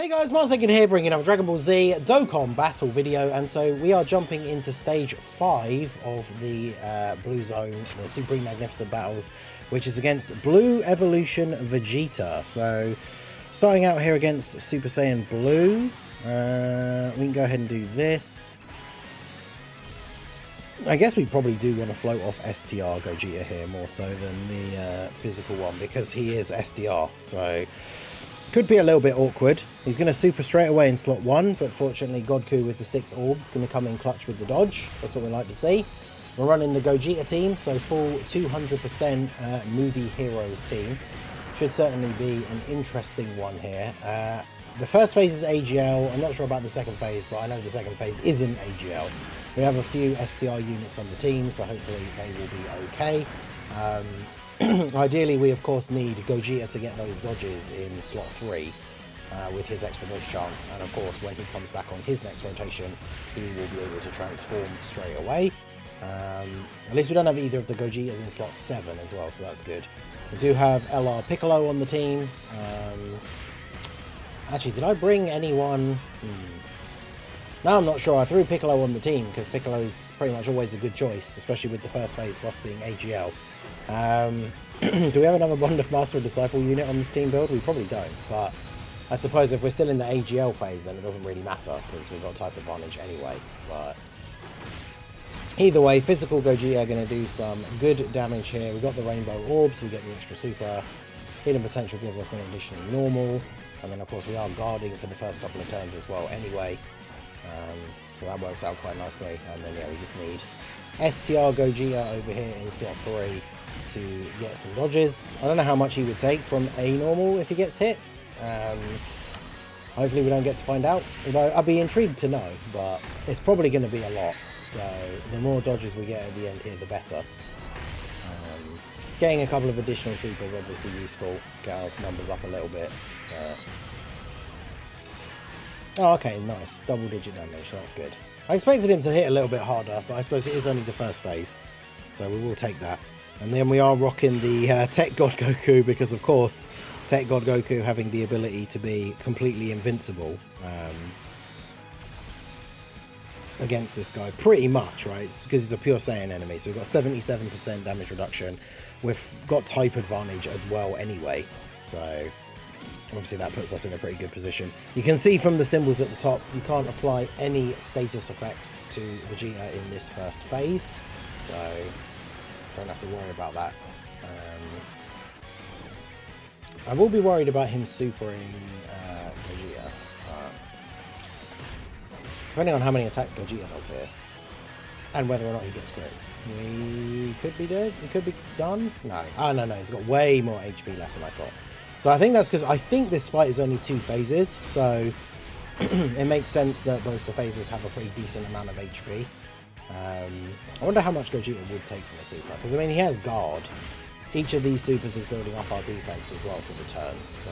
Hey guys, Marsegan here, bringing up a Dragon Ball Z Dokkan battle video, and so we are jumping into stage 5 of the Blue Zone, the Supreme Magnificent Battles, which is against Blue Evolution Vegeta. So, starting out here against Super Saiyan Blue, we can go ahead and do this. I guess we probably do want to float off STR Gogeta here more so than the physical one, because he is STR, so could be a little bit awkward. He's going to super straight away in slot 1, but fortunately Godku with the 6 orbs going to come in clutch with the dodge. That's what we like to see. We're running the Gogeta team, so full 200% movie heroes team. Should certainly be an interesting one here. The first phase is AGL. I'm not sure about the second phase, but I know the second phase isn't AGL. We have a few STR units on the team, so hopefully they will be okay. Ideally, we of course need Gogeta to get those dodges in slot 3 with his extra dodge chance, and of course when he comes back on his next rotation he will be able to transform straight away. At least we don't have either of the Gogetas in slot 7 as well, so that's good. We do have LR Piccolo on the team. Actually, did I bring anyone? Now I'm not sure. I threw Piccolo on the team because Piccolo's pretty much always a good choice, especially with the first phase boss being AGL. Do we have another Bond of Master or Disciple unit on this team build? We probably don't, but I suppose if we're still in the AGL phase then it doesn't really matter because we've got type advantage anyway. But either way, physical Gogeta are going to do some good damage here. We got the Rainbow Orbs, we get the extra super. Hidden Potential gives us an additional normal, and then of course we are guarding for the first couple of turns as well anyway. So that works out quite nicely, and then yeah, we just need STR Gogeta over here in slot 3 to get some dodges. I don't know how much he would take from a normal if he gets hit. Hopefully we don't get to find out, although I'd be intrigued to know, but it's probably going to be a lot, so the more dodges we get at the end here the better. Getting a couple of additional supers obviously useful, get our numbers up a little bit. Oh, okay, nice. Double digit damage, that's good. I expected him to hit a little bit harder, but I suppose it is only the first phase, so we will take that. And then we are rocking the Tech God Goku, because of course, Tech God Goku having the ability to be completely invincible against this guy, pretty much, right? It's because he's a pure Saiyan enemy, so we've got 77% damage reduction. We've got type advantage as well anyway, so obviously that puts us in a pretty good position. You can see from the symbols at the top, you can't apply any status effects to Vegeta in this first phase, so don't have to worry about that. I will be worried about him supering Gogeta, depending on how many attacks Gogeta does here, and whether or not he gets crits. We could be dead, he could be done. No, no, he's got way more HP left than I thought. So I think that's because I think this fight is only 2 phases, so it makes sense that both the phases have a pretty decent amount of HP. I wonder how much Gogeta would take from a super, because I mean he has guard. Each of these supers is building up our defense as well for the turn, so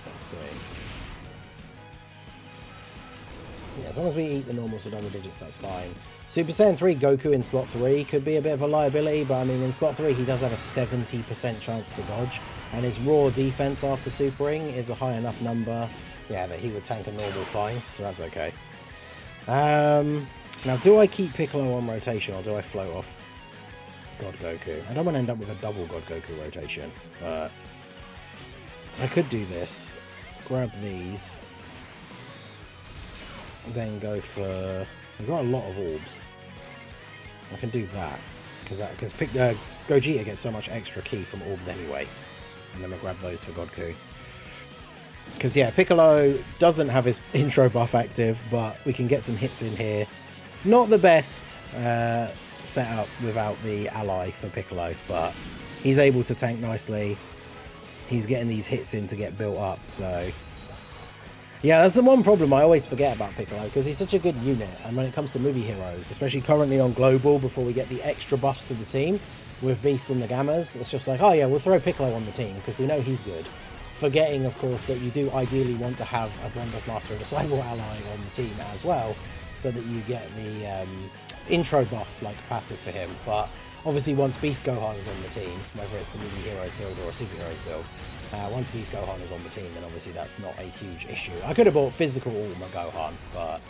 let's see. Yeah, as long as we eat the normals for double digits, that's fine. Super Saiyan 3 Goku in slot 3 could be a bit of a liability, but I mean in slot 3 he does have a 70% chance to dodge, and his raw defense after supering is a high enough number, yeah, that he would tank a normal fine, so that's okay. Now do I keep Piccolo on rotation or do I float off God Goku? I don't want to end up with a double God Goku rotation, but I could do this, grab these, then go for, we've got a lot of orbs. I can do that because Gogeta gets so much extra ki from orbs anyway, and then we'll grab those for Godku. Because yeah, Piccolo doesn't have his intro buff active, but we can get some hits in here. Not the best setup without the ally for Piccolo, but he's able to tank nicely. He's getting these hits in to get built up, so yeah, that's the one problem I always forget about Piccolo, because he's such a good unit, and when it comes to movie heroes, especially currently on Global, before we get the extra buffs to the team with Beast and the Gammas, it's just like, oh yeah, we'll throw Piccolo on the team because we know he's good. Forgetting, of course, that you do ideally want to have a Bond of Master and Disciple ally on the team as well, so that you get the intro buff like passive for him. But obviously once Beast Gohan is on the team, whether it's the movie heroes build or a superheroes build, Once Beast Gohan is on the team, then obviously that's not a huge issue. I could have bought physical Ultima Gohan, but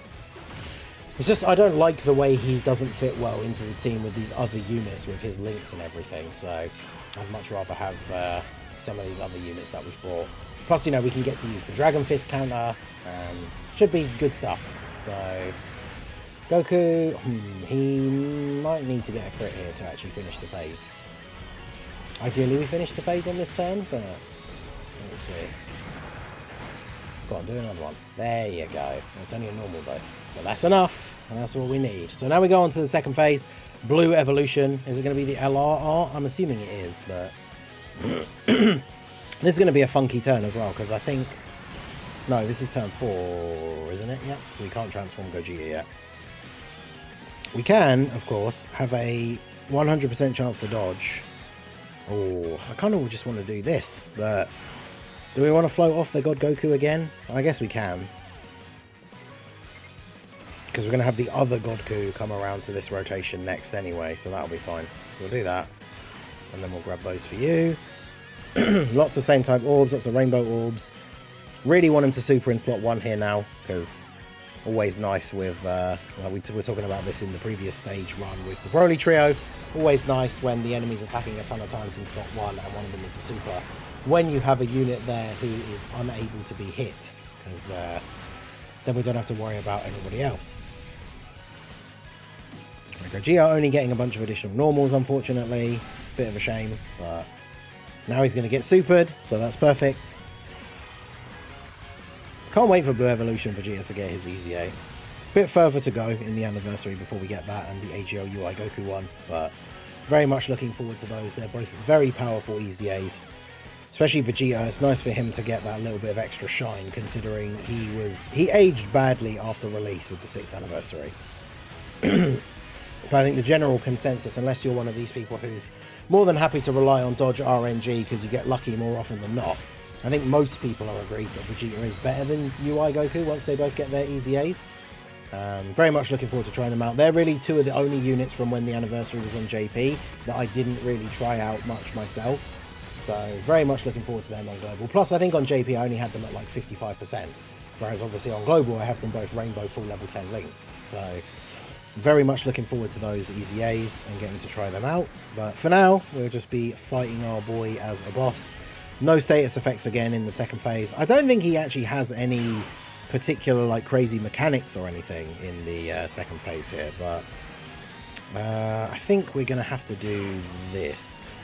it's just I don't like the way he doesn't fit well into the team with these other units with his links and everything. So I'd much rather have some of these other units that we've brought. Plus, you know, we can get to use the Dragon Fist counter. Should be good stuff. So Goku, he might need to get a crit here to actually finish the phase. Ideally, we finish the phase on this turn, but let's see. Go on, do another one. There you go. It's only a normal though, but that's enough, and that's what we need. So now we go on to the second phase, Blue Evolution. Is it going to be the LR art? I'm assuming it is, but this is going to be a funky turn as well, because I think... No, this is turn 4, isn't it? Yep, so we can't transform Gogeta yet. We can, of course, have a 100% chance to dodge. Oh, I kind of just want to do this, but do we want to float off the God Goku again? I guess we can. Because we're going to have the other Goku come around to this rotation next anyway, so that'll be fine. We'll do that. And then we'll grab those for you. Lots of same type orbs, lots of rainbow orbs. Really want him to super in slot 1 here now, because always nice with, we were talking about this in the previous stage run with the Broly trio. Always nice when the enemy's attacking a ton of times in slot 1 and one of them is a super. When you have a unit there who is unable to be hit, because then we don't have to worry about everybody else. Gogeta only getting a bunch of additional normals, unfortunately. Bit of a shame, but now he's going to get supered, so that's perfect. Can't wait for Blue Evolution Vegeta to get his EZA. Bit further to go in the anniversary before we get that and the AGL UI Goku one, but very much looking forward to those. They're both very powerful EZAs, especially Vegeta. It's nice for him to get that little bit of extra shine, considering he aged badly after release with the 6th anniversary. But I think the general consensus, unless you're one of these people who's more than happy to rely on dodge RNG because you get lucky more often than not, I think most people are agreed that Vegeta is better than UI Goku once they both get their EZAs. Very much looking forward to trying them out. They're really two of the only units from when the anniversary was on JP that I didn't really try out much myself. So very much looking forward to them on Global. Plus I think on JP I only had them at like 55%. Whereas obviously on Global I have them both Rainbow full level 10 links. So very much looking forward to those EZAs and getting to try them out. But for now we'll just be fighting our boy as a boss. No status effects again in the second phase. I don't think he actually has any particular like crazy mechanics or anything in the second phase here, but I think we're gonna have to do this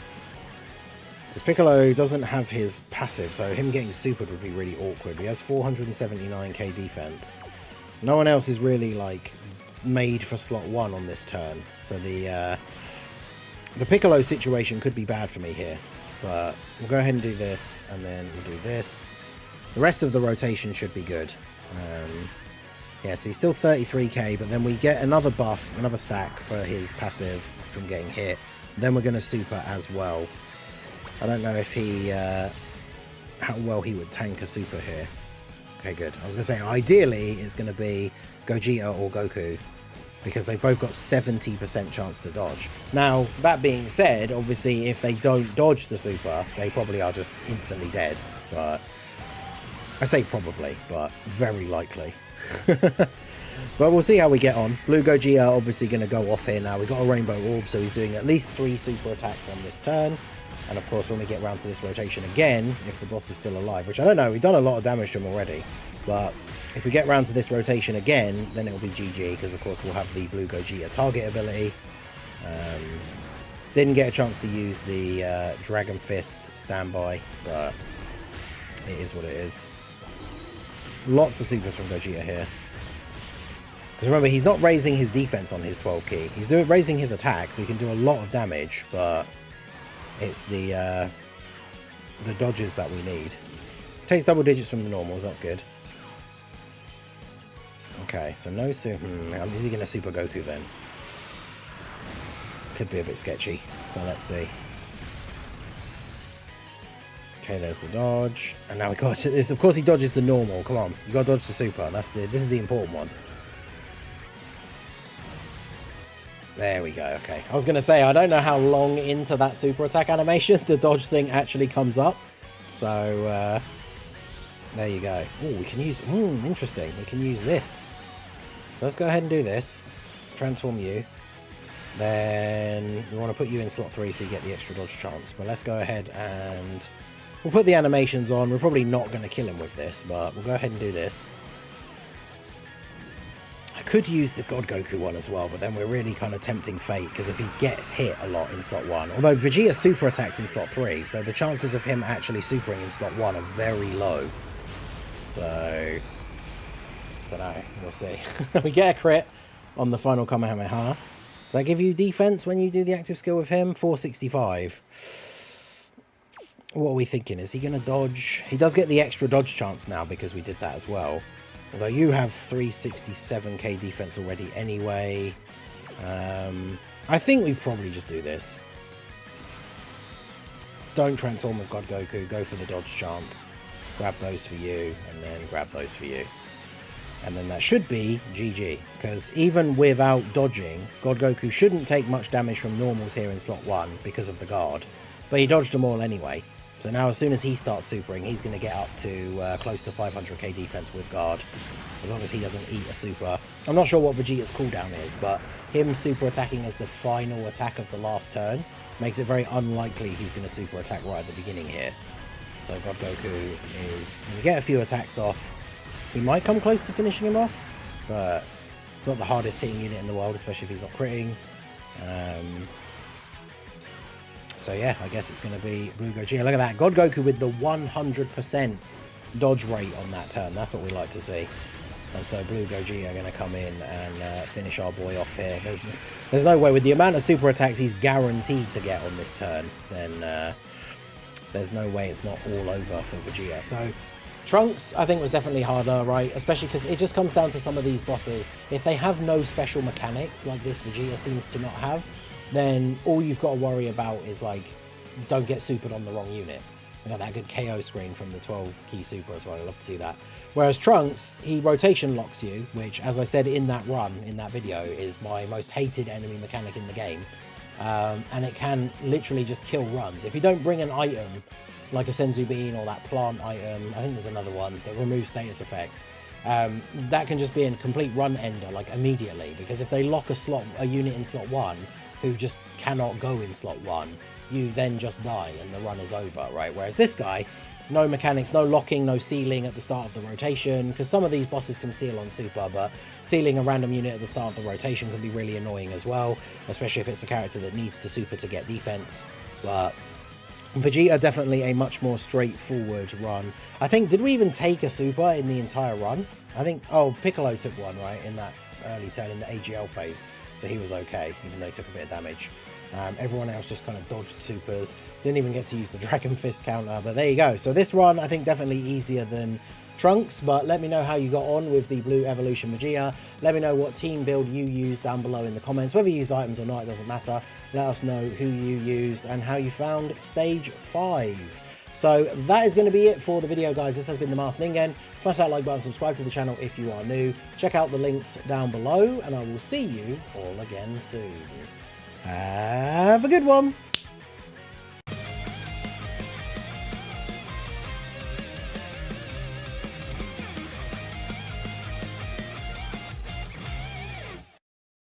because Piccolo doesn't have his passive, so him getting supered would be really awkward. He has 479k defense. No one else is really like made for slot 1 on this turn, so the Piccolo situation could be bad for me here, but we'll go ahead and do this, and then we'll do this. The rest of the rotation should be good. Yeah, so he's still 33k, but then we get another buff, another stack for his passive from getting hit. Then we're going to super as well. I don't know if he, how well he would tank a super here. Okay, good. I was going to say, ideally, it's going to be Gogeta or Goku, because they've both got 70% chance to dodge. Now, that being said, obviously, if they don't dodge the super, they probably are just instantly dead, but... I say probably, but very likely. But we'll see how we get on. Blue Gogeta obviously going to go off here now. We've got a Rainbow Orb, so he's doing at least 3 super attacks on this turn. And of course, when we get around to this rotation again, if the boss is still alive, which I don't know, we've done a lot of damage to him already. But if we get around to this rotation again, then it'll be GG, because of course we'll have the Blue Gogeta target ability. Didn't get a chance to use the Dragon Fist standby, but it is what it is. Lots of supers from Gogeta here. Because remember, he's not raising his defense on his 12 key. He's raising his attack, so he can do a lot of damage, but it's the dodges that we need. Takes double digits from the normals, that's good. Okay, so no super. Is he going to super Goku then? Could be a bit sketchy, but let's see. Okay, there's the dodge, and now we got this. Of course, he dodges the normal. Come on, you got to dodge the super. This is the important one. There we go. Okay, I was gonna say I don't know how long into that super attack animation the dodge thing actually comes up, So, there you go. Oh, we can use... interesting. We can use this. So let's go ahead and do this. Transform you. Then we want to put you in slot 3 so you get the extra dodge chance. But let's go ahead and... we'll put the animations on. We're probably not going to kill him with this, but we'll go ahead and do this. I could use the God Goku one as well, but then we're really kind of tempting fate, because if he gets hit a lot in slot 1, although Vegeta super attacked in slot 3, so the chances of him actually supering in slot 1 are very low. So, I don't know, we'll see. We get a crit on the final Kamehameha. Does that give you defense when you do the active skill with him? 465. What are we thinking? Is he going to dodge? He does get the extra dodge chance now because we did that as well. Although you have 367k defense already anyway. I think we probably just do this. Don't transform with God Goku. Go for the dodge chance. Grab those for you, and then grab those for you. And then that should be GG. Because even without dodging, God Goku shouldn't take much damage from normals here in slot 1 because of the guard. But he dodged them all anyway. So now as soon as he starts supering, he's going to get up to close to 500k defense with guard. As long as he doesn't eat a super. I'm not sure what Vegeta's cooldown is, but him super attacking as the final attack of the last turn makes it very unlikely he's going to super attack right at the beginning here. So God Goku is going to get a few attacks off. We might come close to finishing him off, but it's not the hardest hitting unit in the world, especially if he's not critting. So yeah, I guess it's going to be Blue Gogeta. Look at that. God Goku with the 100% dodge rate on that turn. That's what we like to see. And so Blue Gogeta are going to come in and finish our boy off here. There's no way, with the amount of super attacks he's guaranteed to get on this turn, then there's no way it's not all over for Vegeta. So Trunks, I think, was definitely harder, right? Especially because it just comes down to some of these bosses. If they have no special mechanics, like this Vegeta seems to not have, then all you've got to worry about is, like, don't get supered on the wrong unit. We got that good KO screen from the 12 key super as well. I'd love to see that. Whereas Trunks, he rotation locks you, which, as I said in that run, in that video, is my most hated enemy mechanic in the game. And it can literally just kill runs. If you don't bring an item, like a Senzu Bean or that plant item, I think there's another one that removes status effects, that can just be a complete run ender, like, immediately. Because if they lock a unit in slot 1, who just cannot go in slot 1, you then just die and the run is over, right? Whereas this guy, no mechanics, no locking, no sealing at the start of the rotation, because some of these bosses can seal on super, but sealing a random unit at the start of the rotation can be really annoying as well, especially if it's a character that needs to super to get defense. But Vegeta, definitely a much more straightforward run. I think, did we even take a super in the entire run? I think, oh, Piccolo took one, right, in that early turn in the AGL phase, so he was okay, even though he took a bit of damage. Everyone else just kind of dodged supers, didn't even get to use the Dragon Fist counter, but there you go. So this run, I think, definitely easier than Trunks, but let me know how you got on with the Blue Evolution Vegeta. Let me know what team build you used down below in the comments. Whether you used items or not, it doesn't matter. Let us know who you used and how you found Stage 5. So that is going to be it for the video, guys. This has been the Masked Ningen. Smash that like button, subscribe to the channel if you are new. Check out the links down below, and I will see you all again soon. Have a good one.